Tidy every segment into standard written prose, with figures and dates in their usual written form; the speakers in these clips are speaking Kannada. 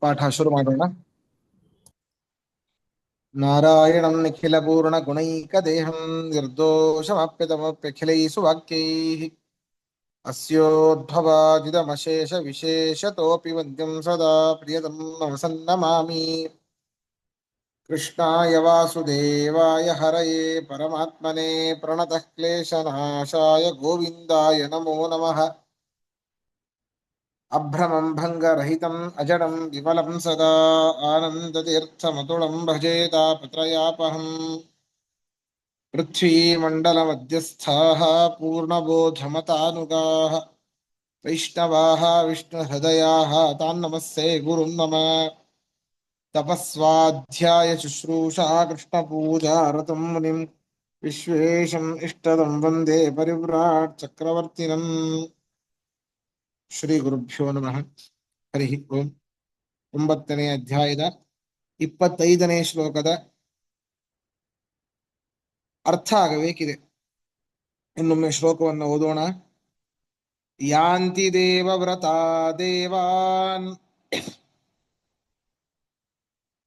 ಪಾಠ ಶುರು ಮಾಡೋಣ. ನಾರಾಯಣಂ ನಿಖಿಲ ಪೂರ್ಣ ಗುಣೈಕ ದೇಹಂ ನಿರ್ದೋಷಮಪ್ಯತಮಪ್ಯಖಿಲೈಸು ವಾಕ್ಯೈಃ ಅಸ್ಯೋದ್ಭವಾದಿದಮಶೇಷ ವಿಶೇಷತೋಪಿ ವಂದ್ಯಂ ಸದಾ ಪ್ರಿಯತಂ ನಮಸನ್ನಮಾಮಿ. ಕೃಷ್ಣಾಯ ವಾಸುದೇವಾಯ ಹರಯೇ ಪರಮಾತ್ಮನೇ ಪ್ರಣತಃ ಕ್ಲೇಶನಾಶಾಯ ಗೋವಿಂದಾಯ ನಮೋ ನಮಃ. ಅಭ್ರಮಂ ಭಂಗರಹಿತಂ ಅಜಡಂ ವಿಮಲಂ ಸದಾ ಆನಂದತೀರ್ಥಮತುಳಂ ಭಜೆ ತಾಪತ್ರಯಾಪಹಂ. ಪೃಥ್ವೀಮಂಡಲಮಧ್ಯಸ್ಥಾಃ ಪೂರ್ಣಬೋಧಮತಾನುಗಾಃ ವೈಷ್ಣವಾಃ ವಿಷ್ಣುಹೃದಯಾಃ ತಾನ್ ನಮಸ್ಸೇ ಗುರುಂ ನಮ. ತಪಸ್ವಾಧ್ಯಾಯ ಶುಶ್ರೂಷಾ ಕೃಷ್ಣಪೂಜಾರತಂ ಮುನಿಂ ವಿಶ್ವೇಶಂ ಇಷ್ಟದಂ ವಂದೇ ಪರಿವ್ರಾಟ್ ಚಕ್ರವರ್ತಿನಂ. ಶ್ರೀ ಗುರುಭ್ಯೋ ನಮಃ. ಹರಿ ಓಂ. 9ನೇ ಅಧ್ಯಾಯದ 25ನೇ ಶ್ಲೋಕದ ಅರ್ಥ ಆಗಬೇಕಿದೆ. ಇನ್ನೊಮ್ಮೆ ಶ್ಲೋಕವನ್ನು ಓದೋಣ. ಯಾಂತಿ ದೇವವ್ರತಾ ದೇವಾನ್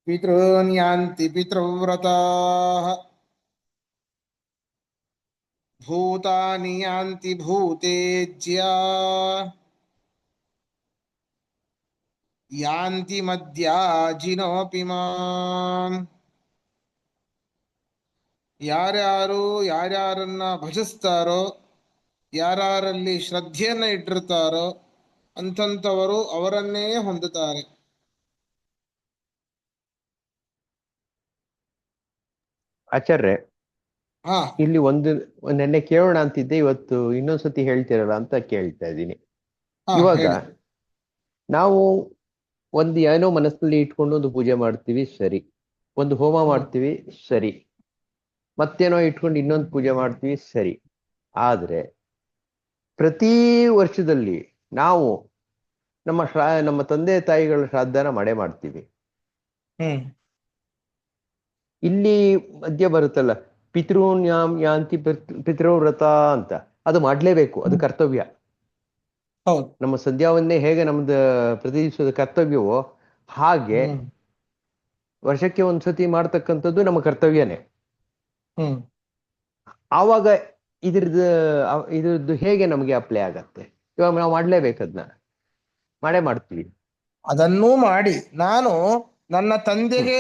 ಪಿತॄನ್ ಯಾಂತಿ ಪಿತೃವ್ರತಾಃ ಭೂತಾನಿ ಯಾಂತಿ ಭೂತೇಜ್ಯಾ ಯಾಂತಿ ಮದ್ಯಾಜಿನೋಪಿ ಮಾಂ. ಯಾರ್ಯಾರು ಯಾರ್ಯಾರನ್ನ ಭಜಿಸ್ತಾರೋ, ಯಾರಲ್ಲಿ ಶ್ರದ್ಧೆಯನ್ನ ಇಟ್ಟಿರ್ತಾರೋ ಅಂತಂಥವರು ಅವರನ್ನೇ ಹೊಂದುತ್ತಾರೆ. ಆಚಾರ್ಯ, ಹಾ, ಇಲ್ಲಿ ನೆನ್ನೆ ಕೇಳೋಣ ಅಂತಿದ್ದೆ, ಇವತ್ತು ಇನ್ನೊಂದ್ಸತಿ ಹೇಳ್ತಿರಲ್ಲ ಅಂತ ಕೇಳ್ತಾ ಇದ್ದೀನಿ. ಇವಾಗ ಹೇಳಿ. ನಾವು ಒಂದು ಏನೋ ಮನಸ್ಸಲ್ಲಿ ಇಟ್ಕೊಂಡು ಒಂದು ಪೂಜೆ ಮಾಡ್ತೀವಿ, ಸರಿ. ಒಂದು ಹೋಮ ಮಾಡ್ತೀವಿ, ಸರಿ. ಮತ್ತೇನೋ ಇಟ್ಕೊಂಡು ಇನ್ನೊಂದು ಪೂಜೆ ಮಾಡ್ತೀವಿ, ಸರಿ. ಆದ್ರೆ ಪ್ರತಿ ವರ್ಷದಲ್ಲಿ ನಾವು ನಮ್ಮ ತಂದೆ ತಾಯಿಗಳ ಶ್ರಾದ್ದನ ಮಾಡ್ತೀವಿ. ಇಲ್ಲಿ ಮಧ್ಯ ಬರುತ್ತಲ್ಲ, ಪಿತೃನ್ ಯಾಂತಿ ಪಿತೃವ್ರತ ಅಂತ, ಅದು ಮಾಡ್ಲೇಬೇಕು, ಅದು ಕರ್ತವ್ಯ. ಹೌದು. ನಮ್ಮ ಸಂಧ್ಯಾವನ್ನೇ ಹೇಗೆ ನಮ್ದು ಪ್ರತಿ ದಿವಸದ ಕರ್ತವ್ಯವೋ ಹಾಗೆ ವರ್ಷಕ್ಕೆ ಒಂದ್ಸತಿ ಮಾಡ್ತಕ್ಕಂಥದ್ದು ನಮ್ಮ ಕರ್ತವ್ಯನೇ. ಆವಾಗ ಇದ್ರದ್ದು ಹೇಗೆ ನಮಗೆ ಅಪ್ಲೈ ಆಗತ್ತೆ? ಇವಾಗ ನಾವು ಮಾಡ್ಲೇಬೇಕು, ಅದನ್ನ ಮಾಡ್ತೀವಿ. ಅದನ್ನೂ ಮಾಡಿ ನಾನು ನನ್ನ ತಂದೆಗೆ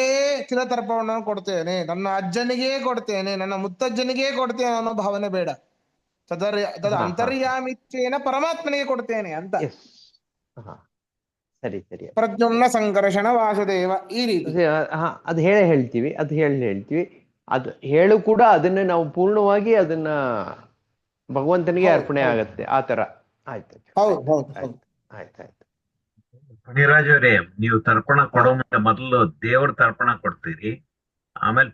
ಚಿರತರ್ಪಣವನ್ನು ಕೊಡ್ತೇನೆ, ನನ್ನ ಅಜ್ಜನಿಗೆ ಕೊಡ್ತೇನೆ, ನನ್ನ ಮುತ್ತಜ್ಜನಿಗೆ ಕೊಡ್ತೇನೆ ಅನ್ನೋ ಭಾವನೆ ಬೇಡ. ಅಂತರ್ಯಾಮಿತ್ವೇನ ಪರಮಾತ್ಮನಿಗೆ ಕೊಡ್ತೇನೆ ಅಂತ. ಸರಿ ಸರಿ. ಪ್ರದ್ಯುಮ್ನ ಸಂಕರ್ಷಣ ವಾಸುದೇವ, ಈ ರೀತಿ ಅದು ಹೇಳ್ತೀವಿ. ಅದು ಹೇಳು ಕೂಡ ಅದನ್ನ ನಾವು ಪೂರ್ಣವಾಗಿ ಅದನ್ನ ಭಗವಂತನಿಗೆ ಅರ್ಪಣೆ ಆಗತ್ತೆ, ಆ ತರ. ಆಯ್ತು. ಆಯ್ತು. ಫಣಿರಾಜ್ ಅವರೇ, ನೀವು ತರ್ಪಣ ಕೊಡೋ ಮುಂದೆ ಮೊದಲು ದೇವ್ರ ತರ್ಪಣ ಕೊಡ್ತೀರಿ, ಆಮೇಲೆ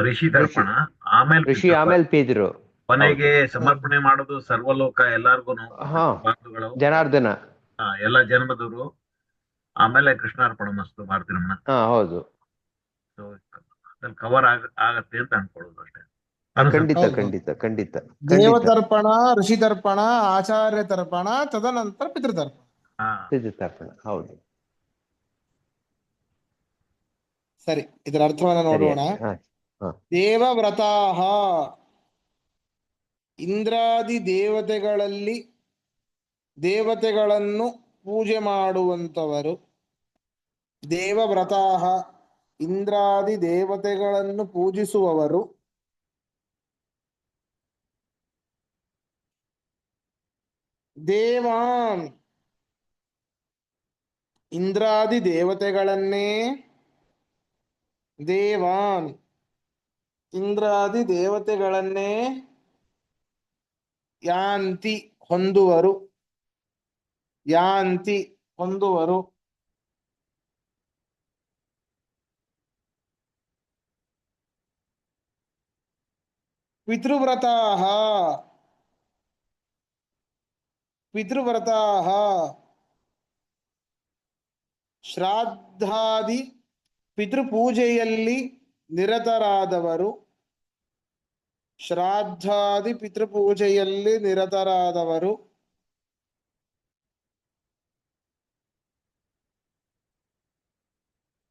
ಋಷಿ ತರ್ಪಣ, ಆಮೇಲೆ ಪಿತೃ, ಕೊನೆಗೆ ಸಮರ್ಪಣೆ ಮಾಡೋದು ಸರ್ವಲೋಕ ಎಲ್ಲಾರ್ಗು, ಜನಾರ್ದನ, ಎಲ್ಲಾ ಜನ್ಮದವರು, ಆಮೇಲೆ ಕೃಷ್ಣಾರ್ಪಣ ಮಸ್ತು ಮಾಡ್ತೀರ. ಹೌದು, ಕವರ್ ಆಗತ್ತೆ ಅಂತ ಅನ್ಕೊಳ್ಳೋದು ಅಷ್ಟೇ. ಖಂಡಿತ. ದೇವತರ್ಪಣ, ಋಷಿ ತರ್ಪಣ, ಆಚಾರ್ಯ ತರ್ಪಣ, ತದನಂತರ ಪಿತೃತರ್ಪಣ. ಹೌದು, ಸರಿ. ಇದರ ಅರ್ಥವನ್ನು ನೋಡೋಣ. ದೇವವ್ರತಾಃ, ಇಂದ್ರಾದಿ ದೇವತೆಗಳನ್ನು ಪೂಜೆ ಮಾಡುವಂತವರು. ದೇವವ್ರತಾಃ, ಇಂದ್ರಾದಿ ದೇವತೆಗಳನ್ನು ಪೂಜಿಸುವವರು. ದೇವಾನ್, ಇಂದ್ರಾದಿ ದೇವತೆಗಳನ್ನೇ, ದೇವಾನ್, ಇಂದ್ರಾದಿ ದೇವತೆಗಳನ್ನೇ, ಯಾಂತಿ, ಹೊಂದುವರು, ಯಾಂತಿ, ಹೊಂದುವರು. ಪಿತೃವ್ರತಾಃ, ಶ್ರಾದ್ದಾದಿ ಪಿತೃಪೂಜೆಯಲ್ಲಿ ನಿರತರಾದವರು. ಶ್ರಾದ್ದಾದಿ ಪಿತೃಪೂಜೆಯಲ್ಲಿ ನಿರತರಾದವರು.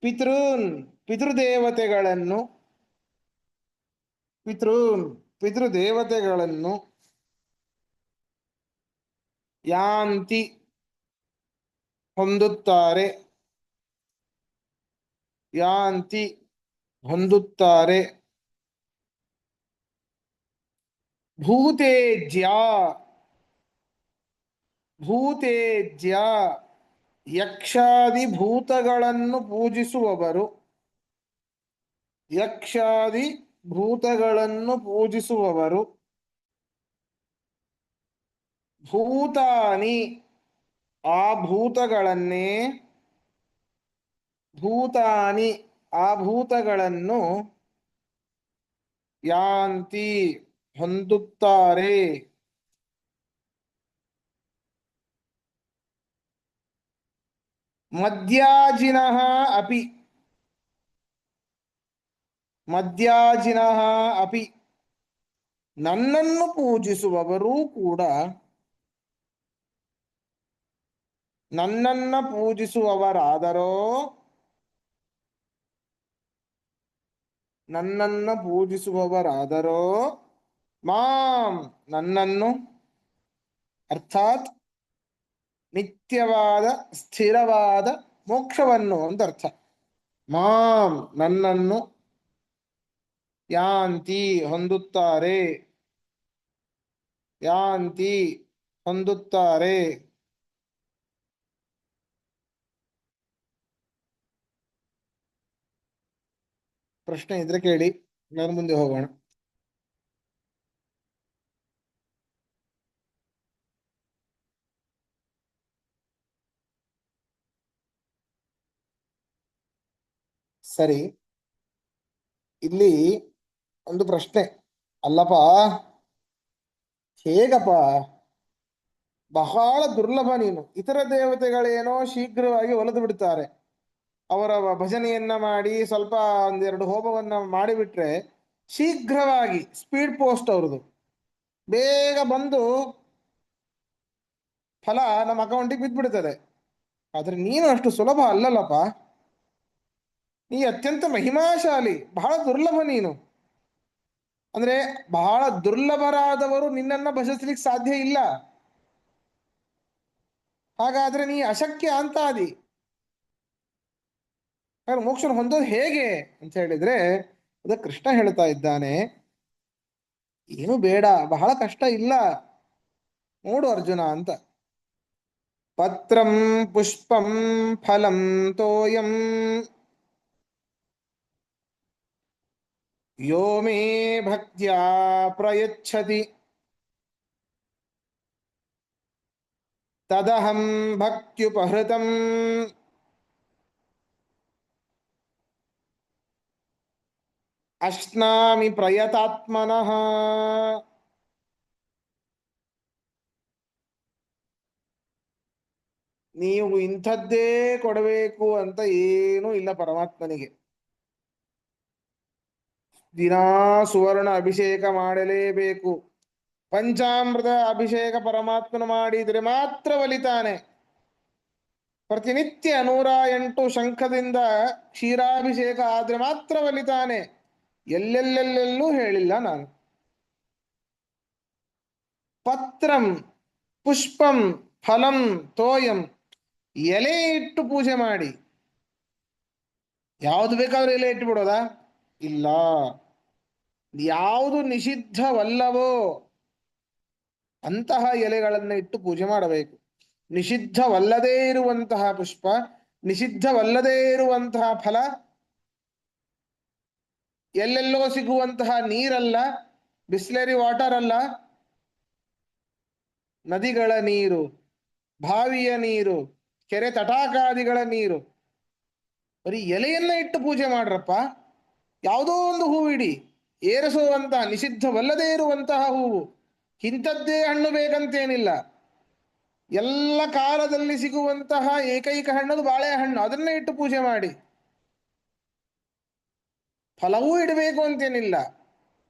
ಪಿತೃದೇವತೆಗಳನ್ನು ಪಿತೃದೇವತೆಗಳನ್ನು ಯಾಂತಿ ಹೊಂದುತ್ತಾರೆ ಭೂತೇಜ್ಯ ಯಕ್ಷಾದಿ ಭೂತಗಳನ್ನು ಪೂಜಿಸುವವರು ಭೂತಾನಿ ಆ ಭೂತಗಳನ್ನು ಯಾಂತಿ ಹೊಂದುತ್ತಾರೆ ಮದ್ಯಾಜಿನಃ ಅಪಿ ನನ್ನನ್ನು ಪೂಜಿಸುವವರೂ ಕೂಡ ಪೂಜಿಸುವವರಾದರೋ ಮಾಂ ನನ್ನನ್ನು ಅರ್ಥಾತ್ ನಿತ್ಯವಾದ ಸ್ಥಿರವಾದ ಮೋಕ್ಷವನ್ನು ಅಂತ ಅರ್ಥ. ಮಾಂ ನನ್ನನ್ನು ಯಾಂತಿ ಹೊಂದುತ್ತಾರೆ ಪ್ರಶ್ನೆ ಇದ್ರೆ ಕೇಳಿ, ನಾನು ಮುಂದೆ ಹೋಗೋಣ. ಸರಿ, ಇಲ್ಲಿ ಒಂದು ಪ್ರಶ್ನೆ. ಅಲ್ಲಪ್ಪ, ಹೇಗಪ್ಪ, ಬಹಳ ದುರ್ಲಭ ನೀನು. ಇತರ ದೇವತೆಗಳೇನೋ ಶೀಘ್ರವಾಗಿ ಒಲಿದು ಬಿಡ್ತಾರೆ, ಅವರ ಭಜನೆಯನ್ನ ಮಾಡಿ ಸ್ವಲ್ಪ ಒಂದೆರಡು ಹೋಮವನ್ನ ಮಾಡಿಬಿಟ್ರೆ ಶೀಘ್ರವಾಗಿ ಸ್ಪೀಡ್ ಪೋಸ್ಟ್ ಅವ್ರದ್ದು ಬೇಗ ಬಂದು ಫಲ ನಮ್ಮ ಅಕೌಂಟಿಗೆ ಬಿದ್ದ್ಬಿಡ್ತದೆ. ಆದ್ರೆ ನೀನು ಅಷ್ಟು ಸುಲಭ ಅಲ್ಲಲ್ಲಪ್ಪ. ನೀ ಅತ್ಯಂತ ಮಹಿಮಾಶಾಲಿ, ಬಹಳ ದುರ್ಲಭ ನೀನು. ಅಂದ್ರೆ ಬಹಳ ದುರ್ಲಭರಾದವರು ನಿನ್ನನ್ನ ಭಜಿಸ್ಲಿಕ್ಕೆ ಸಾಧ್ಯ ಇಲ್ಲ. ಹಾಗಾದ್ರೆ ನೀ ಅಶಕ್ಯ ಅಂತಾದಿ. ಮೋಕ್ಷ ಹೊಂದೋದು ಹೇಗೆ ಅಂತ ಹೇಳಿದ್ರೆ ಅದಕ್ಕೆ ಕೃಷ್ಣ ಹೇಳ್ತಾ ಇದ್ದಾನೆ, ಏನು ಬೇಡ, ಬಹಳ ಕಷ್ಟ ಇಲ್ಲ, ನೋಡು ಅರ್ಜುನ ಅಂತ. ಪತ್ರಂ ಪುಷ್ಪಂ ಫಲಂ ತೋಯಂ ಯೋ ಮೇ ಭಕ್ತ್ಯಾ ಪ್ರಯಚ್ಛತಿ ತದಹಂ ಭಕ್ತ್ಯುಪಹೃತಂ ಅಶ್ನಾಮಿ ಪ್ರಯತಾತ್ಮನಃ. ನೀವು ಇಂಥದ್ದೇ ಕೊಡಬೇಕು ಅಂತ ಏನೂ ಇಲ್ಲ ಪರಮಾತ್ಮನಿಗೆ. ದಿನಾ ಸುವರ್ಣ ಅಭಿಷೇಕ ಮಾಡಲೇಬೇಕು. ಪಂಚಾಮೃತ ಅಭಿಷೇಕ ಪರಮಾತ್ಮನ ಮಾಡಿದರೆ ಮಾತ್ರ ಒಲಿತಾನೆ. ಪ್ರತಿನಿತ್ಯ 108 ಶಂಖದಿಂದ ಕ್ಷೀರಾಭಿಷೇಕ ಆದ್ರೆ ಮಾತ್ರ ಒಲಿತಾನೆ. ಎಲ್ಲೆಲ್ಲೆಲ್ಲೆಲ್ಲೂ ಹೇಳಿಲ್ಲ ನಾನು. ಪತ್ರಂ ಪುಷ್ಪಂ ಫಲಂ ತೋಯಂ, ಎಲೆ ಇಟ್ಟು ಪೂಜೆ ಮಾಡಿ. ಯಾವುದು ಬೇಕಾದ್ರೂ ಎಲೆ ಇಟ್ಟು ಬಿಡೋದಾ? ಇಲ್ಲ. ಯಾವುದು ನಿಷಿದ್ಧವಲ್ಲವೋ ಅಂತಹ ಎಲೆಗಳನ್ನು ಇಟ್ಟು ಪೂಜೆ ಮಾಡಬೇಕು. ನಿಷಿದ್ಧವಲ್ಲದೇ ಇರುವಂತಹ ಪುಷ್ಪ, ನಿಷಿದ್ಧವಲ್ಲದೇ ಇರುವಂತಹ ಫಲ, ಎಲ್ಲೆಲ್ಲೋ ಸಿಗುವಂತಹ ನೀರಲ್ಲ, ಬಿಸ್ಲರಿ ವಾಟರ್ ಅಲ್ಲ, ನದಿಗಳ ನೀರು, ಬಾವಿಯ ನೀರು, ಕೆರೆ ತಟಾಕಾದಿಗಳ ನೀರು. ಬರೀ ಎಲೆಯನ್ನ ಇಟ್ಟು ಪೂಜೆ ಮಾಡ್ರಪ್ಪ. ಯಾವುದೋ ಒಂದು ಹೂವಿಡಿ, ಏರಿಸುವಂತಹ ನಿಷಿದ್ಧವಲ್ಲದೇ ಇರುವಂತಹ ಹೂವು. ಇಂಥದ್ದೇ ಹಣ್ಣು ಬೇಕಂತೇನಿಲ್ಲ. ಎಲ್ಲ ಕಾಲದಲ್ಲಿ ಸಿಗುವಂತಹ ಏಕೈಕ ಹಣ್ಣದು ಬಾಳೆಹಣ್ಣು, ಅದನ್ನೇ ಇಟ್ಟು ಪೂಜೆ ಮಾಡಿ. ಫಲವೂ ಇಡಬೇಕು ಅಂತೇನಿಲ್ಲ.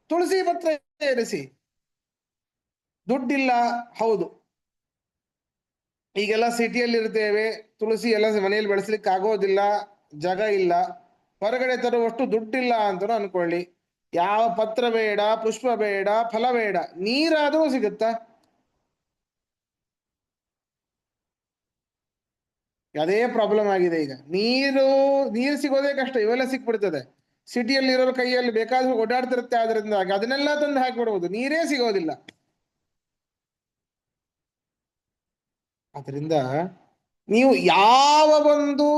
ತುಳಸಿ ಪತ್ರ ಏರಿಸಿ. ದುಡ್ಡಿಲ್ಲ, ಹೌದು, ಈಗೆಲ್ಲ ಸಿಟಿಯಲ್ಲಿ ಇರ್ತೇವೆ, ತುಳಸಿ ಎಲ್ಲ ಮನೆಯಲ್ಲಿ ಬೆಳೆಸ್ಲಿಕ್ಕೆ ಆಗೋದಿಲ್ಲ, ಜಾಗ ಇಲ್ಲ, ಹೊರಗಡೆ ತರುವಷ್ಟು ದುಡ್ಡಿಲ್ಲ ಅಂತಲೂ ಅನ್ಕೊಳ್ಳಿ. ಯಾವ ಪತ್ರ ಬೇಡ, ಪುಷ್ಪ ಬೇಡ, ಫಲ ಬೇಡ, ನೀರಾದರೂ ಸಿಗುತ್ತಾ? ಅದೇ ಪ್ರಾಬ್ಲಮ್ ಆಗಿದೆ ಈಗ. ನೀರು ಸಿಗೋದೇ ಕಷ್ಟ, ಇವೆಲ್ಲ ಸಿಕ್ಬಿಡ್ತದೆ. ಸಿಟಿಯಲ್ಲಿ ಇರೋರ ಕೈಯಲ್ಲಿ ಬೇಕಾದ್ರೂ ಓಡಾಡ್ತಿರುತ್ತೆ, ಆದ್ರಿಂದಾಗಿ ಅದನ್ನೆಲ್ಲ ತಂದು ಹಾಕಿಬಿಡುವುದು, ನೀರೇ ಸಿಗೋದಿಲ್ಲ. ಅದರಿಂದ ನೀವು ಯಾವ ಒಂದು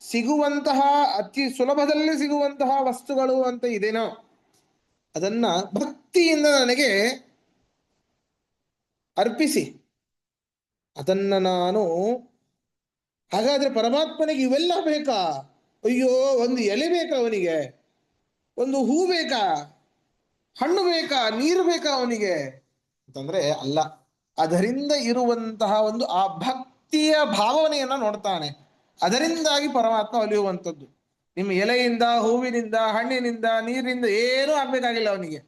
ಸಿಗುವಂತಹ ಅತಿ ಸುಲಭದಲ್ಲಿ ಸಿಗುವಂತಹ ವಸ್ತುಗಳು ಅಂತ ಇದೇನೋ ಅದನ್ನ ಭಕ್ತಿಯಿಂದ ನನಗೆ ಅರ್ಪಿಸಿ. ಅದನ್ನ ನಾನು, ಹಾಗಾದ್ರೆ ಪರಮಾತ್ಮನಿಗೆ ಇವೆಲ್ಲ ಬೇಕಾ? ಅಯ್ಯೋ, ಒಂದು ಎಲೆ ಬೇಕಾ ಅವನಿಗೆ? ಒಂದು ಹೂ ಬೇಕಾ? ಹಣ್ಣು ಬೇಕಾ? ನೀರು ಬೇಕಾ ಅವನಿಗೆ ಅಂತಂದ್ರೆ ಅಲ್ಲ. ಅದರಿಂದ ಇರುವಂತಹ ಒಂದು ಆ ಭಕ್ತಿಯ ಭಾವನೆಯನ್ನ ನೋಡ್ತಾನೆ. ಅದರಿಂದಾಗಿ ಪರಮಾತ್ಮ ಒಲಿಯುವಂಥದ್ದು. ನಿಮ್ಮ ಎಲೆಯಿಂದ, ಹೂವಿನಿಂದ, ಹಣ್ಣಿನಿಂದ, ನೀರಿನಿಂದ ಏನೂ ಆಗ್ಬೇಕಾಗಿಲ್ಲ ಅವನಿಗೆ.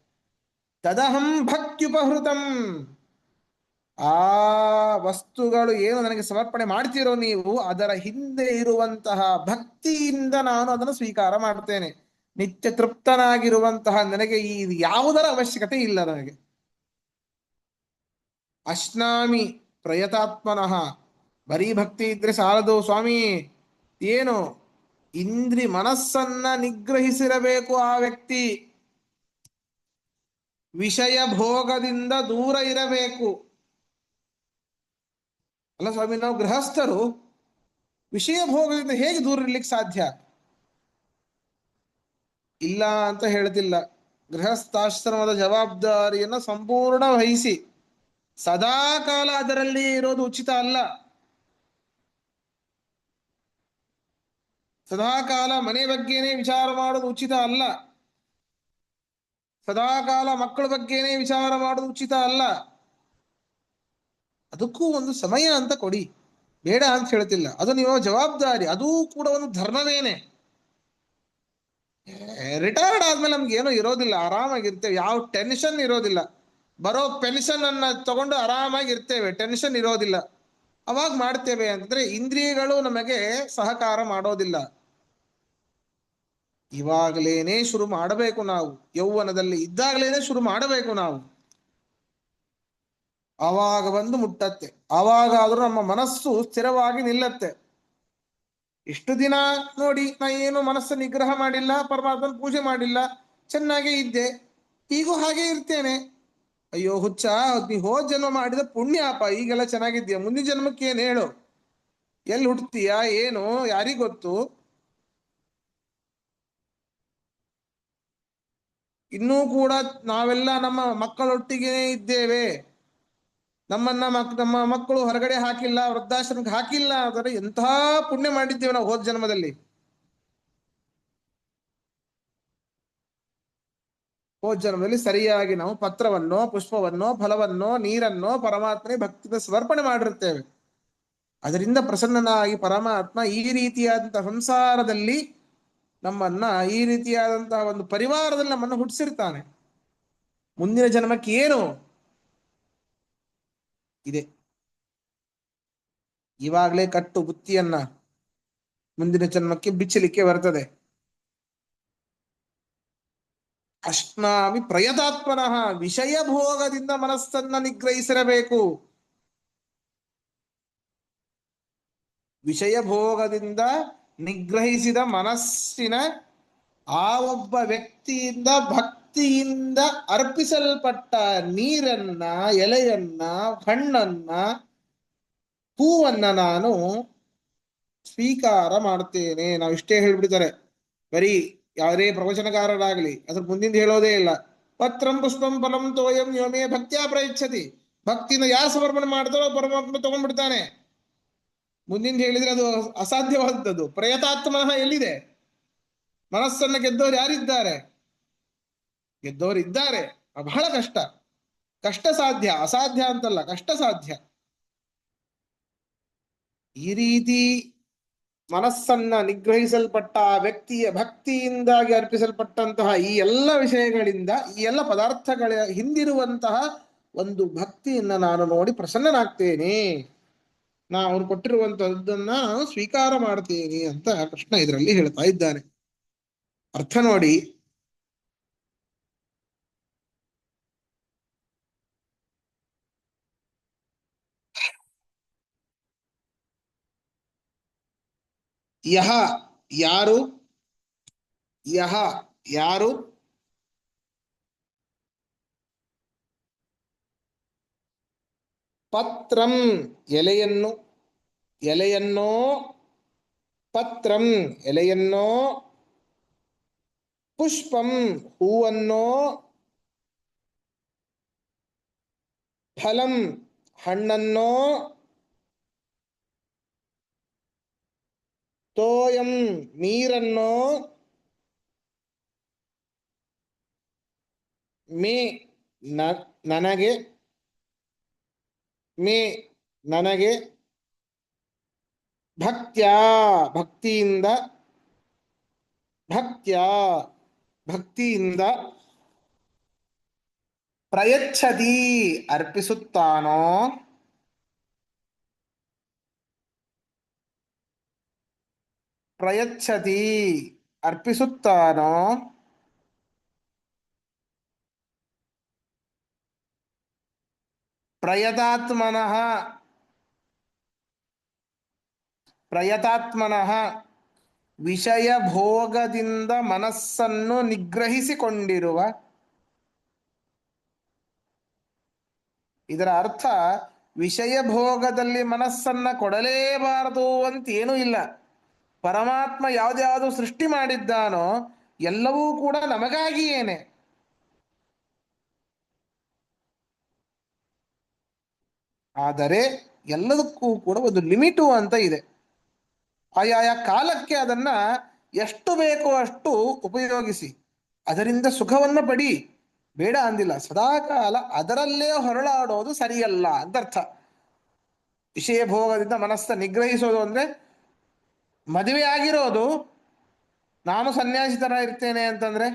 ತದಹಂ ಭಕ್ತ್ಯುಪಹೃತಂ. ಆ ವಸ್ತುಗಳು ಏನು ನನಗೆ ಸಮರ್ಪಣೆ ಮಾಡ್ತೀರೋ ನೀವು, ಅದರ ಹಿಂದೆ ಇರುವಂತಹ ಭಕ್ತಿಯಿಂದ ನಾನು ಅದನ್ನು ಸ್ವೀಕಾರ ಮಾಡ್ತೇನೆ. ನಿತ್ಯ ತೃಪ್ತನಾಗಿರುವಂತಹ ನನಗೆ ಈ ಯಾವುದರ ಅವಶ್ಯಕತೆ ಇಲ್ಲ ನನಗೆ. ಅಶ್ನಾಮಿ ಪ್ರಯತಾತ್ಮನಃ. ಬರೀ ಭಕ್ತಿ ಇದ್ರೆ ಸಾಲದು ಸ್ವಾಮಿ. ಏನು? ಮನಸ್ಸನ್ನ ನಿಗ್ರಹಿಸಿರಬೇಕು ಆ ವ್ಯಕ್ತಿ. ವಿಷಯ ಭೋಗದಿಂದ ದೂರ ಇರಬೇಕು. ಅಲ್ಲ ಸ್ವಾಮಿ, ನಾವು ಗೃಹಸ್ಥರು ವಿಷಯ ಭೋಗದಿಂದ ಹೇಗೆ ದೂರ ಇರ್ಲಿಕ್ಕೆ ಸಾಧ್ಯ? ಇಲ್ಲ ಅಂತ ಹೇಳ್ತಿಲ್ಲ. ಗೃಹಸ್ಥಾಶ್ರಮದ ಜವಾಬ್ದಾರಿಯನ್ನು ಸಂಪೂರ್ಣ ವಹಿಸಿ ಸದಾ ಕಾಲ ಅದರಲ್ಲಿ ಇರೋದು ಉಚಿತ ಅಲ್ಲ. ಸದಾ ಕಾಲ ಮನೆ ಬಗ್ಗೆನೇ ವಿಚಾರ ಮಾಡೋದು ಉಚಿತ ಅಲ್ಲ. ಸದಾ ಕಾಲ ಮಕ್ಕಳ ಬಗ್ಗೆನೇ ವಿಚಾರ ಮಾಡೋದು ಉಚಿತ ಅಲ್ಲ. ಅದಕ್ಕೂ ಒಂದು ಸಮಯ ಅಂತ ಕೊಡಿ, ಬೇಡ ಅಂತ ಹೇಳ್ತಿಲ್ಲ. ಅದು ನೀವು ಜವಾಬ್ದಾರಿ, ಅದೂ ಕೂಡ ಒಂದು ಧರ್ಮವೇನೆ. ರಿಟೈರ್ಡ್ ಆದ್ಮೇಲೆ ನಮ್ಗೆ ಏನೂ ಇರೋದಿಲ್ಲ, ಆರಾಮಾಗಿರ್ತೇವೆ, ಯಾವ ಟೆನ್ಷನ್ ಇರೋದಿಲ್ಲ. ಬರೋ ಪೆನ್ಷನ್ ಅನ್ನ ತಗೊಂಡು ಆರಾಮಾಗಿರ್ತೇವೆ, ಟೆನ್ಷನ್ ಇರೋದಿಲ್ಲ. ಅವಾಗ ಮಾಡ್ತೇವೆ ಅಂತಂದ್ರೆ ಇಂದ್ರಿಯಗಳು ನಮಗೆ ಸಹಕಾರ ಮಾಡೋದಿಲ್ಲ. ಇವಾಗಲೇನೆ ಶುರು ಮಾಡಬೇಕು ನಾವು, ಯೌವನದಲ್ಲಿ ಇದ್ದಾಗಲೇನೆ ಶುರು ಮಾಡಬೇಕು ನಾವು. ಆವಾಗ ಬಂದು ಮುಟ್ಟತ್ತೆ, ಆವಾಗಾದ್ರೂ ನಮ್ಮ ಮನಸ್ಸು ಸ್ಥಿರವಾಗಿ ನಿಲ್ಲತ್ತೆ. ಇಷ್ಟು ದಿನ ನೋಡಿ, ನಾ ಏನು ಮನಸ್ಸು ನಿಗ್ರಹ ಮಾಡಿಲ್ಲ, ಪರಮಾತ್ಮನ ಪೂಜೆ ಮಾಡಿಲ್ಲ, ಚೆನ್ನಾಗೇ ಇದ್ದೆ, ಈಗೂ ಹಾಗೆ ಇರ್ತೇನೆ. ಅಯ್ಯೋ ಹುಚ್ಚ, ನೀ ಹೋದ ಜನ್ಮ ಮಾಡಿದ ಪುಣ್ಯಪ್ಪ, ಈಗೆಲ್ಲ ಚೆನ್ನಾಗಿದ್ದೀಯ. ಮುಂದಿನ ಜನ್ಮಕ್ಕೆ ಏನ್ ಹೇಳು? ಎಲ್ಲಿ ಹುಟ್ಟತೀಯ ಏನು ಯಾರಿಗೊತ್ತು? ಇನ್ನೂ ಕೂಡ ನಾವೆಲ್ಲ ನಮ್ಮ ಮಕ್ಕಳೊಟ್ಟಿಗೆ ಇದ್ದೇವೆ. ನಮ್ಮ ಮಕ್ಕಳು ಹೊರಗಡೆ ಹಾಕಿಲ್ಲ, ವೃದ್ಧಾಶ್ರಮಕ್ಕೆ ಹಾಕಿಲ್ಲ ಅಂದರೆ ಎಂಥ ಪುಣ್ಯ ಮಾಡಿದ್ದೇವೆ ನಾವು ಹೋದ ಜನ್ಮದಲ್ಲಿ. ಹೋದ ಜನ್ಮದಲ್ಲಿ ಸರಿಯಾಗಿ ನಾವು ಪತ್ರವನ್ನೋ, ಪುಷ್ಪವನ್ನೋ, ಫಲವನ್ನೋ, ನೀರನ್ನೋ ಪರಮಾತ್ಮನೇ ಭಕ್ತಿಯಿಂದ ಸಮರ್ಪಣೆ ಮಾಡಿರುತ್ತೇವೆ. ಅದರಿಂದ ಪ್ರಸನ್ನನಾಗಿ ಪರಮಾತ್ಮ ಈ ರೀತಿಯಾದಂತಹ ಸಂಸಾರದಲ್ಲಿ ನಮ್ಮನ್ನ, ಈ ರೀತಿಯಾದಂತಹ ಒಂದು ಪರಿವಾರದಲ್ಲಿ ನಮ್ಮನ್ನು ಹುಟ್ಟಿಸಿರ್ತಾನೆ. ಮುಂದಿನ ಜನ್ಮಕ್ಕೆ ಏನು ಇದೆ? ಇವಾಗಲೇ ಕಟ್ಟು ಬುತ್ತಿಯನ್ನ, ಮುಂದಿನ ಜನ್ಮಕ್ಕೆ ಬಿಚ್ಚಲಿಕ್ಕೆ ಬರ್ತದೆ. ಅಶ್ನಾಮಿ ಪ್ರಯತಾತ್ಮನಃ. ವಿಷಯ ಭೋಗದಿಂದ ಮನಸ್ಸನ್ನ ನಿಗ್ರಹಿಸಿರಬೇಕು. ವಿಷಯ ಭೋಗದಿಂದ ನಿಗ್ರಹಿಸಿದ ಮನಸ್ಸಿನ ಆ ಒಬ್ಬ ವ್ಯಕ್ತಿಯಿಂದ ಭಕ್ತಿಯಿಂದ ಅರ್ಪಿಸಲ್ಪಟ್ಟ ನೀರನ್ನ, ಎಲೆಯನ್ನ, ಹಣ್ಣನ್ನ, ಹೂವನ್ನ ನಾನು ಸ್ವೀಕಾರ ಮಾಡ್ತೇನೆ. ನಾವು ಇಷ್ಟೇ ಹೇಳ್ಬಿಡ್ತಾರೆ. ಬರೀ ಯಾವುದೇ ಪ್ರವಚನಕಾರರಾಗ್ಲಿ ಅದ್ರ ಮುಂದಿಂದ ಹೇಳೋದೇ ಇಲ್ಲ. ಪತ್ರಂ ಪುಷ್ಪಂ ಫಲಂ ತೋಯಂ ಯೋಮೇ ಭಕ್ತ್ಯಾ ಪ್ರಯಚ್ಛತಿ. ಭಕ್ತಿಯಿಂದ ಯಾರು ಸಮರ್ಪಣೆ ಮಾಡ್ತಾರೋ ಪರಮಾತ್ಮ ತಗೊಂಡ್ಬಿಡ್ತಾನೆ. ಮುಂದಿಂದ ಹೇಳಿದ್ರೆ ಅದು ಅಸಾಧ್ಯವಾದದ್ದು. ಪ್ರಯತಾತ್ಮನಃ ಎಲ್ಲಿದೆ? ಮನಸ್ಸನ್ನ ಗೆದ್ದವರು ಯಾರಿದ್ದಾರೆ? ಗೆದ್ದವರಿದ್ದಾರೆ, ಬಹಳ ಕಷ್ಟ ಸಾಧ್ಯ, ಅಸಾಧ್ಯ ಅಂತಲ್ಲ, ಕಷ್ಟ ಸಾಧ್ಯ. ಈ ರೀತಿ ಮನಸ್ಸನ್ನ ನಿಗ್ರಹಿಸಲ್ಪಟ್ಟ ಆ ವ್ಯಕ್ತಿಯ ಭಕ್ತಿಯಿಂದಾಗಿ ಅರ್ಪಿಸಲ್ಪಟ್ಟಂತಹ ಈ ಎಲ್ಲ ವಿಷಯಗಳಿಂದ, ಈ ಎಲ್ಲ ಪದಾರ್ಥಗಳ ಹಿಂದಿರುವಂತಹ ಒಂದು ಭಕ್ತಿಯನ್ನ ನಾನು ನೋಡಿ ಪ್ರಸನ್ನನಾಗ್ತೇನೆ. ಅವ್ರು ಕೊಟ್ಟಿರುವಂತಹದ್ದನ್ನ ನಾನು ಸ್ವೀಕಾರ ಮಾಡ್ತೀನಿ ಅಂತ ಕೃಷ್ಣ ಇದರಲ್ಲಿ ಹೇಳ್ತಾ ಇದ್ದಾನೆ. ಅರ್ಥ ನೋಡಿ. ಯಹ ಯಾರು, ಯಹ ಯಾರು, ಪತ್ರಂ ಎಲೆಯನ್ನು, ಎಲೆಯನ್ನೋ, ಪತ್ರಂ ಎಲೆಯನ್ನೋ, ಪುಷ್ಪಂ ಹೂವನ್ನೋ, ಫಲಂ ಹಣ್ಣನ್ನೋ, ತೋಯಂ ನೀರನ್ನೋ, ಮೇ ನನಗೆ, ಮೇ ನನಗೆ, ಭಕ್ತ್ಯಾ ಭಕ್ತಿಯಿಂದ, ಭಕ್ತ್ಯಾ ಭಕ್ತಿಯಿಂದ, ಪ್ರಯಚ್ಛತಿ ಅರ್ಪಿಸುತ್ತಾನೋ, ಪ್ರಯಚ್ಛತಿ ಅರ್ಪಿಸುತ್ತಾನೋ, ಪ್ರಯತಾತ್ಮನಃ, ಪ್ರಯತಾತ್ಮನಃ ವಿಷಯ ಭೋಗದಿಂದ ಮನಸ್ಸನ್ನು ನಿಗ್ರಹಿಸಿಕೊಂಡಿರುವ. ಇದರ ಅರ್ಥ ವಿಷಯ ಭೋಗದಲ್ಲಿ ಮನಸ್ಸನ್ನ ಕೊಡಲೇಬಾರದು ಅಂತ ಏನೂ ಇಲ್ಲ. ಪರಮಾತ್ಮ ಯಾವ್ದ್ಯಾವುದು ಸೃಷ್ಟಿ ಮಾಡಿದ್ದಾನೋ ಎಲ್ಲವೂ ಕೂಡ ನಮಗಾಗಿಯೇನೆ. ಆದರೆ ಎಲ್ಲದಕ್ಕೂ ಕೂಡ ಒಂದು ಲಿಮಿಟು ಅಂತ ಇದೆ. ಆಯಾಯ ಕಾಲಕ್ಕೆ ಅದನ್ನ ಎಷ್ಟು ಬೇಕೋ ಅಷ್ಟು ಉಪಯೋಗಿಸಿ, ಅದರಿಂದ ಸುಖವನ್ನ ಪಡಿ, ಬೇಡ ಅಂದಿಲ್ಲ. ಸದಾಕಾಲ ಅದರಲ್ಲೇ ಹೊರಳಾಡೋದು ಸರಿಯಲ್ಲ ಅಂತ ಅರ್ಥ. ವಿಷಯ ಭೋಗದಿಂದ ಮನಸ್ಸ ನಿಗ್ರಹಿಸೋದು ಅಂದ್ರೆ, ಮದುವೆ ಆಗಿರೋದು ನಾನು ಸನ್ಯಾಸಿ ತರ ಇರ್ತೇನೆ ಅಂತಂದ್ರೆ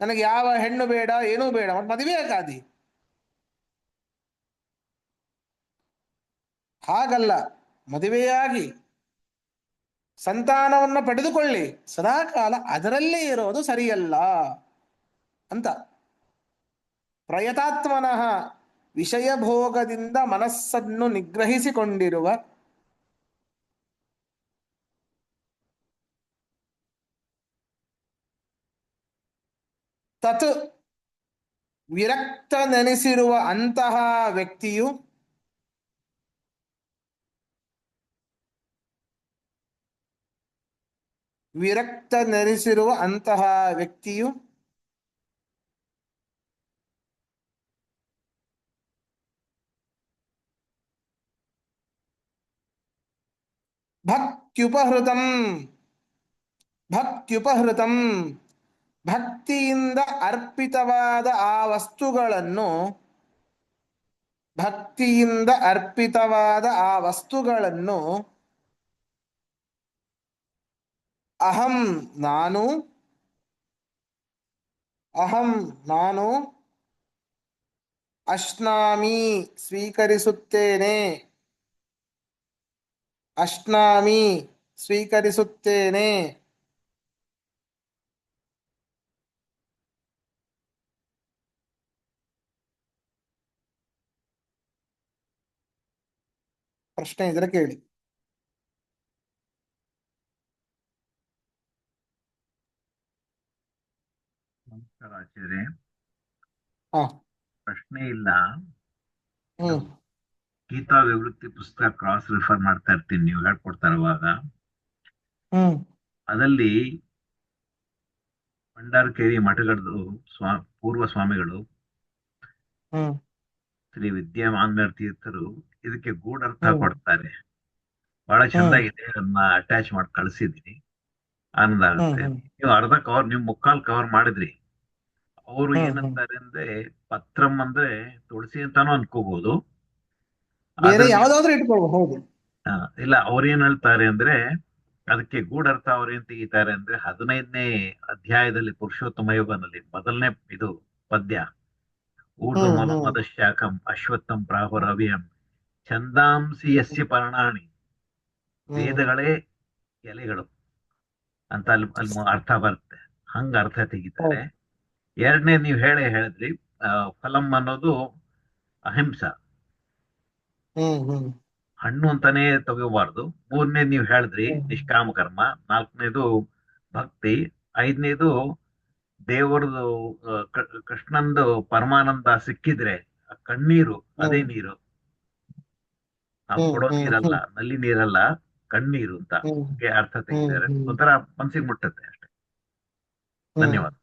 ನನಗೆ ಯಾವ ಹೆಣ್ಣು ಬೇಡ ಏನೂ ಬೇಡ, ಮತ್ತೆ ಮದುವೆ ಆಗಾದಿ. ಹಾಗಲ್ಲ, ಮದುವೆಯಾಗಿ ಸಂತಾನವನ್ನ ಪಡೆದುಕೊಳ್ಳಿ, ಸದಾಕಾಲ ಅದರಲ್ಲೇ ಇರೋದು ಸರಿಯಲ್ಲ ಅಂತ. ಪ್ರಯತಾತ್ಮನಃ ವಿಷಯ ಭೋಗದಿಂದ ಮನಸ್ಸನ್ನು ನಿಗ್ರಹಿಸಿಕೊಂಡಿರುವ, ತತ್ ವಿರಕ್ತ ನೆನೆಸಿರುವ ಅಂತಹ ವ್ಯಕ್ತಿಯು, ವಿರಕ್ತ ನೆನೆಸಿರುವ ಅಂತಹ ವ್ಯಕ್ತಿಯು ಭಕ್ತ್ಯುಪಹೃತಂ, ಭಕ್ತ್ಯುಪಹೃತಂ ಭಕ್ತಿಯಿಂದ ಅರ್ಪಿತವಾದ ಆ ವಸ್ತುಗಳನ್ನು, ಭಕ್ತಿಯಿಂದ ಅರ್ಪಿತವಾದ ಆ ವಸ್ತುಗಳನ್ನು, ಅಹಂ ನಾನು, ಅಹಂ ನಾನು, ಅಶ್ನಾಮಿ ಸ್ವೀಕರಿಸುತ್ತೇನೆ, ಅಶ್ನಾಮಿ ಸ್ವೀಕರಿಸುತ್ತೇನೆ, ಪ್ರಶ್ನೆ ಇದ್ರೆ ಕೇಳಿ. ನಮಸ್ಕಾರ ಆಚಾರ್ಯ. ಹಾ, ಪ್ರಶ್ನೆ ಇಲ್ಲ. ಹ್ಮ್ ಗೀತಾ ವಿವೃತ್ತಿ ಪುಸ್ತಕ ಕ್ರಾಸ್ ರಿಫರ್ ಮಾಡ್ತಾ ಇರ್ತೀನಿ, ನೀವು ಹೇಳ್ಕೊಡ್ತಾರವಾಗ ಹ್ಮ್ ಅದಲ್ಲಿ ಭಂಡಾರಕೇರಿ ಮಠಗಳದು ಪೂರ್ವ ಸ್ವಾಮಿಗಳು ಹ್ಮ್ ಶ್ರೀ ವಿದ್ಯಾಮಾನ್ಯ ತೀರ್ಥರು ಇದಕ್ಕೆ ಗೂಢರ್ಥ ಹ್ಮ್ ಕೊಡ್ತಾರೆ. ಬಹಳ ಚಂದಾಗಿದೆ, ಅದನ್ನ ಅಟ್ಯಾಚ್ ಮಾಡಿ ಕಳಿಸಿದೀನಿ, ಆನಂದ ಆಗುತ್ತೆ. ನೀವು ಅರ್ಧ ಕವರ್, ನೀವು ಮುಕ್ಕಾಲ್ ಕವರ್ ಮಾಡಿದ್ರಿ. ಅವರು ಏನಂತಾರೆ ಅಂದ್ರೆ, ಪತ್ರಂ ಅಂದ್ರೆ ತುಳಸಿ ಅಂತಾನು ಅನ್ಕೋಬಹುದು, ಬೇರೆ ಯಾವ್ದಾದ್ರು ಇಟ್ಕೊಳ್ಬಹುದು. ಇಲ್ಲ ಅವ್ರು ಏನ್ ಹೇಳ್ತಾರೆ ಅಂದ್ರೆ, ಅದಕ್ಕೆ ಗೂಢರ್ಥ ಅವ್ರು ಏನ್ ತೆಗಿತಾರೆ ಅಂದ್ರೆ, 15ನೇ ಅಧ್ಯಾಯದಲ್ಲಿ ಪುರುಷೋತ್ತಮ ಯೋಗನಲ್ಲಿ ಮೊದಲನೇ ಇದು ಪದ್ಯ, ಊರ್ಧ್ವಮೂಲ ಮದಶಾಖಂ ಅಶ್ವತ್ಥಂ ಪ್ರಾಹುರವ್ಯಂ ಛಂದಾಂಸಿ ಯಸ್ಯ ಪರ್ಣಾಣಿ ವೇದಗಳೇ ಎಲೆಗಳು ಅಂತ ಅಲ್ಲಿ ಅರ್ಥ ಬರುತ್ತೆ. ಹಂಗ ಅರ್ಥ ತೆಗಿತಾರೆ. ಹೌದು. ಎರಡನೇ ನೀವು ಹೇಳಿದ್ರಿ ಫಲಂ ಅನ್ನೋದು ಅಹಿಂಸ, ಹಣ್ಣು ಅಂತಾನೆ ತಗೋಬಾರ್ದು. ಮೂರನೇ ನೀವು ಹೇಳಿದ್ರಿ ನಿಷ್ಕಾಮ ಕರ್ಮ. ನಾಲ್ಕನೇದು ಭಕ್ತಿ. ಐದನೇದು ದೇವರದು ಕೃಷ್ಣಂದು ಪರಮಾನಂದ ಸಿಕ್ಕಿದ್ರೆ ಆ ಕಣ್ಣೀರು ಅದೇ ನೀರು. ನಾವು ಕೊಡೋ ನೀರಲ್ಲ, ನಲ್ಲಿ ನೀರಲ್ಲ, ಕಣ್ಣೀರು ಅಂತ ಅರ್ಥ ತೆಗಿದ್ದಾರೆ. ಒಂಥರ ಮನ್ಸಿಗೆ ಮುಟ್ಟುತ್ತೆ ಅಷ್ಟೇ. ಧನ್ಯವಾದ.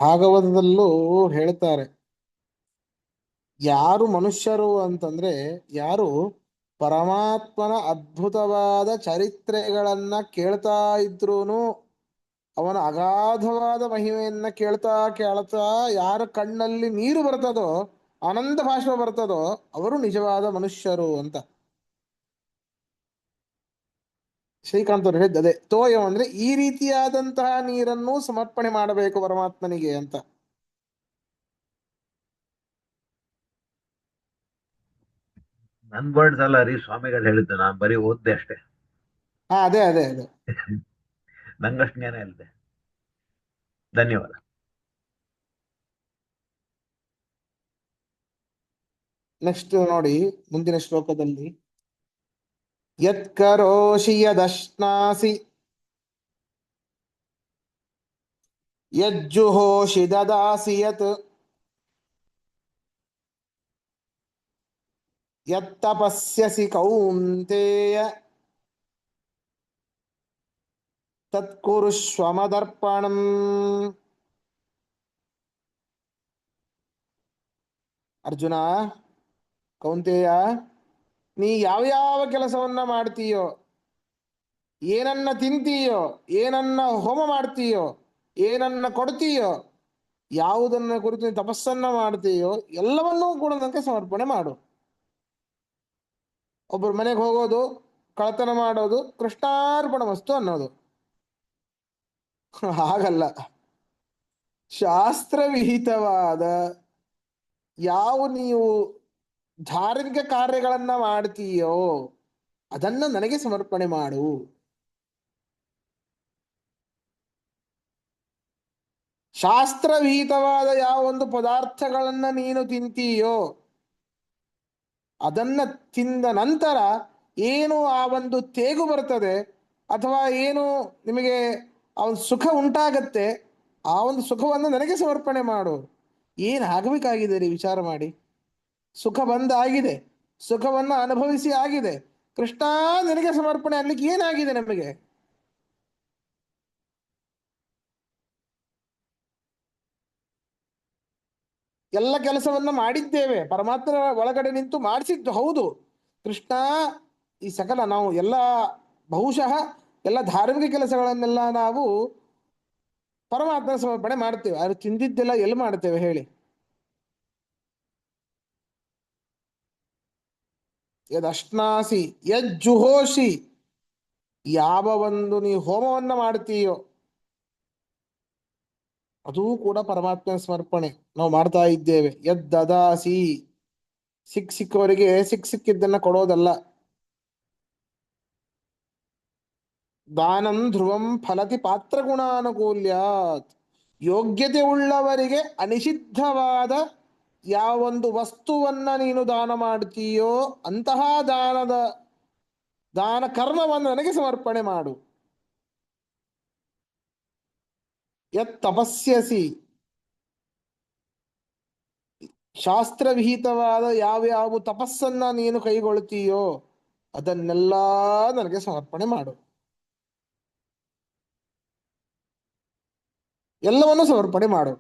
ಭಾಗವತದಲ್ಲೂ ಹೇಳ್ತಾರೆ, ಯಾರು ಮನುಷ್ಯರು ಅಂತಂದ್ರೆ ಯಾರು ಪರಮಾತ್ಮನ ಅದ್ಭುತವಾದ ಚರಿತ್ರೆಗಳನ್ನ ಕೇಳ್ತಾ ಇದ್ರೂನು ಅವನ ಅಗಾಧವಾದ ಮಹಿಮೆಯನ್ನ ಕೇಳ್ತಾ ಕೇಳ್ತಾ ಯಾರ ಕಣ್ಣಲ್ಲಿ ನೀರು ಬರ್ತದೋ, ಆನಂದ ಭಾಷೆ ಬರ್ತದೋ, ಅವರು ನಿಜವಾದ ಮನುಷ್ಯರು ಅಂತ ಶ್ರೀಕಾಂತ್ ಅವರು ಹೇಳಿದ್ದು ಅದೇ. ತೋಯಂ ಅಂದ್ರೆ ಈ ರೀತಿಯಾದಂತಹ ನೀರನ್ನು ಸಮರ್ಪಣೆ ಮಾಡಬೇಕು ಪರಮಾತ್ಮನಿಗೆ ಅಂತ. ನನ್ ವರ್ಡ್ಸ್ ಅಲ್ಲ ರೀ, ಸ್ವಾಮಿಗಳು ಹೇಳಿದ್ದು. ನಾನು ಬರೀ ಓದ್ದೆ ಅಷ್ಟೇ. ಅದೇ ಅದೇ ಅದೇ. ನಂಗಷ್ಟು ಜ್ಞಾನ ಇಲ್ಲದೆ. ಧನ್ಯವಾದ. ನೆಕ್ಸ್ಟ್ ನೋಡಿ ಮುಂದಿನ ಶ್ಲೋಕದಲ್ಲಿ, ಯತ್ಕರೋಷಿ ಯದಶ್ನಾಸಿ ಯಜ್ಜುಹೋಷಿ ದದಾಸಿ ಯತ್ ಯತ್ತಪಸ್ಯಸಿ ಕೌಂತೇಯ ತತ್ಕುರುಷ್ವ ಮದರ್ಪಣಂ. ಅರ್ಜುನ, ಕೌಂತೇಯ, ನೀ ಯಾವ್ಯಾವ ಕೆಲಸವನ್ನ ಮಾಡ್ತೀಯೋ, ಏನನ್ನ ತಿಂತೀಯೋ, ಏನನ್ನ ಹೋಮ ಮಾಡ್ತೀಯೋ, ಏನನ್ನ ಕೊಡ್ತೀಯೋ, ಯಾವುದನ್ನ ಕುರಿತು ನೀನು ತಪಸ್ಸನ್ನ ಮಾಡ್ತೀಯೋ ಎಲ್ಲವನ್ನೂ ಕೂಡ ನನಗೆ ಸಮರ್ಪಣೆ ಮಾಡು. ಒಬ್ಬರ ಮನೆಗೆ ಹೋಗೋದು, ಕಳತನ ಮಾಡೋದು, ಕೃಷ್ಣಾರ್ಪಣ ವಸ್ತು ಅನ್ನೋದು ಹಾಗಲ್ಲ. ಶಾಸ್ತ್ರವಿಹಿತವಾದ ಯಾವ ನೀವು ಧಾರ್ಮಿಕ ಕಾರ್ಯಗಳನ್ನ ಮಾಡ್ತೀಯೋ ಅದನ್ನ ನನಗೆ ಸಮರ್ಪಣೆ ಮಾಡು. ಶಾಸ್ತ್ರವಿಹಿತವಾದ ಯಾವ ಒಂದು ಪದಾರ್ಥಗಳನ್ನ ನೀನು ತಿಂತೀಯೋ ಅದನ್ನ ತಿಂದ ನಂತರ ಏನು ಆ ಒಂದು ತೇಗು ಬರ್ತದೆ ಅಥವಾ ಏನು ನಿಮಗೆ ಆ ಒಂದು ಸುಖ ಉಂಟಾಗತ್ತೆ, ಆ ಒಂದು ಸುಖವನ್ನು ನನಗೆ ಸಮರ್ಪಣೆ ಮಾಡು. ಏನು ಆಗಬೇಕಾಗಿದೆ ರೀ ವಿಚಾರ ಮಾಡಿ. ಸುಖ ಬಂದಾಗಿದೆ, ಸುಖವನ್ನು ಅನುಭವಿಸಿ ಆಗಿದೆ, ಕೃಷ್ಣ ನಿನಗೆ ಸಮರ್ಪಣೆ ಆಗ್ಲಿಕ್ಕೆ ಏನಾಗಿದೆ ನಮಗೆ? ಎಲ್ಲ ಕೆಲಸವನ್ನ ಮಾಡಿದ್ದೇವೆ, ಪರಮಾತ್ಮನ ಒಳಗಡೆ ನಿಂತು ಮಾಡಿಸಿದ್ದು ಹೌದು. ಕೃಷ್ಣ ಈ ಸಕಲ ನಾವು ಎಲ್ಲ ಬಹುಶಃ ಎಲ್ಲ ಧಾರ್ಮಿಕ ಕೆಲಸಗಳನ್ನೆಲ್ಲ ನಾವು ಪರಮಾತ್ಮನ ಸಮರ್ಪಣೆ ಮಾಡ್ತೇವೆ. ಅದು ತಿಂದಿದ್ದೆಲ್ಲ ಎಲ್ಲಿ ಮಾಡ್ತೇವೆ ಹೇಳಿ? ಯದಶ್ನಾಸಿ ಯಜ್ಜುಹೋಷಿ, ಯಾವ ಒಂದು ನೀವು ಹೋಮವನ್ನ ಮಾಡ್ತೀಯೋ ಅದೂ ಕೂಡ ಪರಮಾತ್ಮನ ಸಮರ್ಪಣೆ ನಾವು ಮಾಡ್ತಾ ಇದ್ದೇವೆ. ಯದ್ದದಾಸಿ, ಸಿಕ್ಕವರಿಗೆ ಸಿಕ್ಕಿದ್ದನ್ನ ಕೊಡೋದಲ್ಲ. ದಾನಂ ಧ್ರುವಂ ಫಲತಿ ಪಾತ್ರ ಗುಣಾನುಕೂಲ್ಯಾತ್, ಯೋಗ್ಯತೆ ಉಳ್ಳವರಿಗೆ ಅನಿಷಿದ್ಧವಾದ ಯಾವೊಂದು ವಸ್ತುವನ್ನ ನೀನು ದಾನ ಮಾಡ್ತೀಯೋ ಅಂತಹ ದಾನ ಕರ್ಮವನ್ನು ನನಗೆ ಸಮರ್ಪಣೆ ಮಾಡು. ಯತ್ ತಪಸ್ಯಸಿ, ಶಾಸ್ತ್ರವಿಹಿತವಾದ ಯಾವ್ಯಾವ ತಪಸ್ಸನ್ನ ನೀನು ಕೈಗೊಳ್ತೀಯೋ ಅದನ್ನೆಲ್ಲ ನನಗೆ ಸಮರ್ಪಣೆ ಮಾಡು. ಎಲ್ಲವನ್ನು ಸಮರ್ಪಣೆ ಮಾಡು.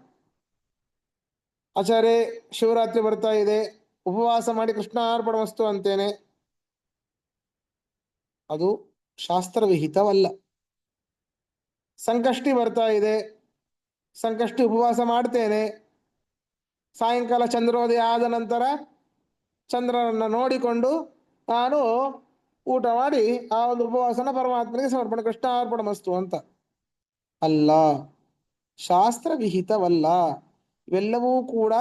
ಆಚಾರ್ಯ, ಶಿವರಾತ್ರಿ ಬರ್ತಾ ಇದೆ, ಉಪವಾಸ ಮಾಡಿ ಕೃಷ್ಣಾರ್ಪಣ ವಸ್ತು ಅಂತೇನೆ, ಅದು ಶಾಸ್ತ್ರವಿಹಿತವಲ್ಲ. ಸಂಕಷ್ಟಿ ಬರ್ತಾ ಇದೆ, ಸಂಕಷ್ಟಿ ಉಪವಾಸ ಮಾಡ್ತೇನೆ, ಸಾಯಂಕಾಲ ಚಂದ್ರೋದಯ ಆದ ನಂತರ ಚಂದ್ರನನ್ನು ನೋಡಿಕೊಂಡು ನಾನು ಊಟ ಮಾಡಿ ಆ ಒಂದು ಉಪವಾಸನ ಪರಮಾತ್ಮನಿಗೆ ಸಮರ್ಪಣೆ, ಕೃಷ್ಣಾರ್ಪಣಮಸ್ತು ಅಂತ. ಅಲ್ಲ, ಶಾಸ್ತ್ರ ವಿಹಿತವಲ್ಲ. ಇವೆಲ್ಲವೂ ಕೂಡ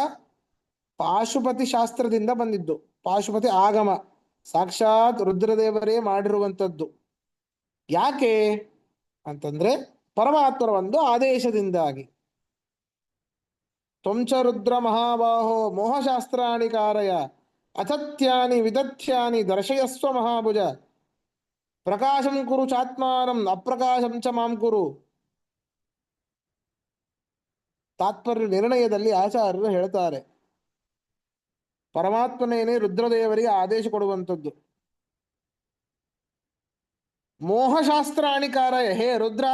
ಪಾಶುಪತಿ ಶಾಸ್ತ್ರದಿಂದ ಬಂದಿದ್ದು. ಪಾಶುಪತಿ ಆಗಮ ಸಾಕ್ಷಾತ್ ರುದ್ರದೇವರೇ ಮಾಡಿರುವಂಥದ್ದು. ಯಾಕೆ ಅಂತಂದ್ರೆ ಪರಮಾತ್ಮರ ಒಂದು ಆದೇಶದಿಂದಾಗಿ. ತ್ವಂಚ ರುದ್ರ ಮಹಾಬಾಹೋ ಮೋಹಶಾಸ್ತ್ರಾಣಿ ಕಾರಯ ಅಥತ್ಯಾನಿ ವಿದಥ್ಯಾನಿ ದರ್ಶಯಸ್ವ ಮಹಾಭುಜ ಪ್ರಕಾಶಂ ಕುರು ಚಾತ್ಮಾನಂ ಅಪ್ರಕಾಶಂ ಚ ಮಾಂ ಕುರು. ತಾತ್ಪರ್ಯ ನಿರ್ಣಯದಲ್ಲಿ ಆಚಾರ್ಯರು ಹೇಳ್ತಾರೆ, ಪರಮಾತ್ಮನೇನೆ ರುದ್ರದೇವರಿಗೆ ಆದೇಶ ಕೊಡುವಂಥದ್ದು. ಮೋಹಶಾಸ್ತ್ರಾಣಿಕಾರಯ, ಹೇ ರುದ್ರ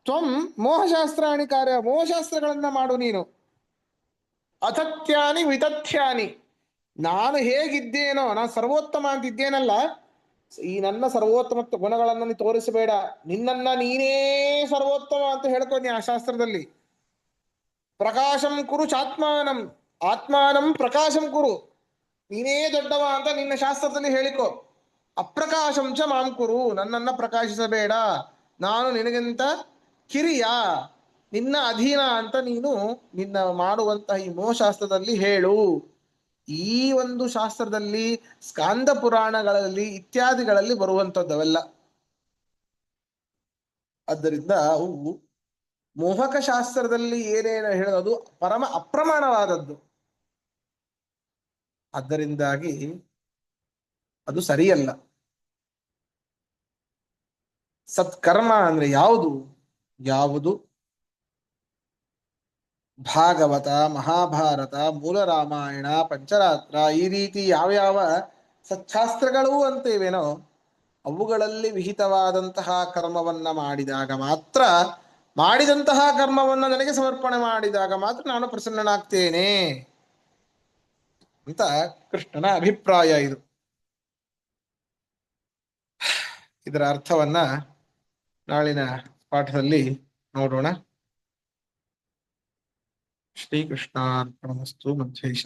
ತ್ವಂ ಮೋಹಶಾಸ್ತ್ರಾಣಿಕಾರಯ, ಮೋಹಶಾಸ್ತ್ರಗಳನ್ನ ಮಾಡು ನೀನು. ಅಥತ್ಯಾನಿ ವಿತಥ್ಯಾನಿ, ನಾನು ಹೇಗಿದ್ದೇನೋ, ನಾನು ಸರ್ವೋತ್ತಮ ಅಂತಿದ್ದೇನಲ್ಲ, ಈ ನನ್ನ ಸರ್ವೋತ್ತಮ ಗುಣಗಳನ್ನು ನೀ ತೋರಿಸಬೇಡ, ನಿನ್ನನ್ನ ನೀನೇ ಸರ್ವೋತ್ತಮ ಅಂತ ಹೇಳ್ಕೊ ನೀ ಆ ಶಾಸ್ತ್ರದಲ್ಲಿ. ಪ್ರಕಾಶಂ ಕುರು ಚಾತ್ಮಾನಂ, ಆತ್ಮಾನಂ ಪ್ರಕಾಶಂ ಕುರು, ನೀನೇ ದೊಡ್ಡವ ಅಂತ ನಿನ್ನ ಶಾಸ್ತ್ರದಲ್ಲಿ ಹೇಳಿಕೊ. ಅಪ್ರಕಾಶಂ ಚ ಮಾಂ ಕುರು, ನನ್ನನ್ನ ಪ್ರಕಾಶಿಸಬೇಡ, ನಾನು ನಿನಗಿಂತ ಕಿರಿಯ, ನಿನ್ನ ಅಧೀನ ಅಂತ ನೀನು ನಿನ್ನ ಮಾಡುವಂತಹ ಈ ಮೋಹಶಾಸ್ತ್ರದಲ್ಲಿ ಹೇಳು. ಈ ಒಂದು ಶಾಸ್ತ್ರದಲ್ಲಿ ಸ್ಕಾಂದ ಪುರಾಣಗಳಲ್ಲಿ ಇತ್ಯಾದಿಗಳಲ್ಲಿ ಬರುವಂಥದ್ದವೆಲ್ಲ. ಆದ್ದರಿಂದ ಅವು ಮೋಹಕ ಶಾಸ್ತ್ರದಲ್ಲಿ ಏನೇನು ಹೇಳೋದು ಪರಮ ಅಪ್ರಮಾಣವಾದದ್ದು. ಅದರಿಂದಾಗಿ ಅದು ಸರಿಯಲ್ಲ. ಸತ್ಕರ್ಮ ಅಂದ್ರೆ ಯಾವುದು? ಯಾವುದು ಭಾಗವತ, ಮಹಾಭಾರತ, ಮೂಲ ರಾಮಾಯಣ, ಪಂಚರಾತ್ರ, ಈ ರೀತಿ ಯಾವ್ಯಾವ ಸಚ್ಛಾಸ್ತ್ರಗಳು ಅಂತೇವೇನೋ ಅವುಗಳಲ್ಲಿ ವಿಹಿತವಾದಂತಹ ಕರ್ಮವನ್ನ ಮಾಡಿದಾಗ ಮಾತ್ರ, ಮಾಡಿದಂತಹ ಕರ್ಮವನ್ನ ನನಗೆ ಸಮರ್ಪಣೆ ಮಾಡಿದಾಗ ಮಾತ್ರ ನಾನು ಪ್ರಸನ್ನನಾಗ್ತೇನೆ ಅಂತ ಕೃಷ್ಣನ ಅಭಿಪ್ರಾಯ ಇದು. ಇದರ ಅರ್ಥವನ್ನ ನಾಳಿನ ಪಾಠದಲ್ಲಿ ನೋಡೋಣ. ಶ್ರೀಕೃಷ್ಣಾರ್ಪಣಮಸ್ತು. ಮಧ್ವೇಶ.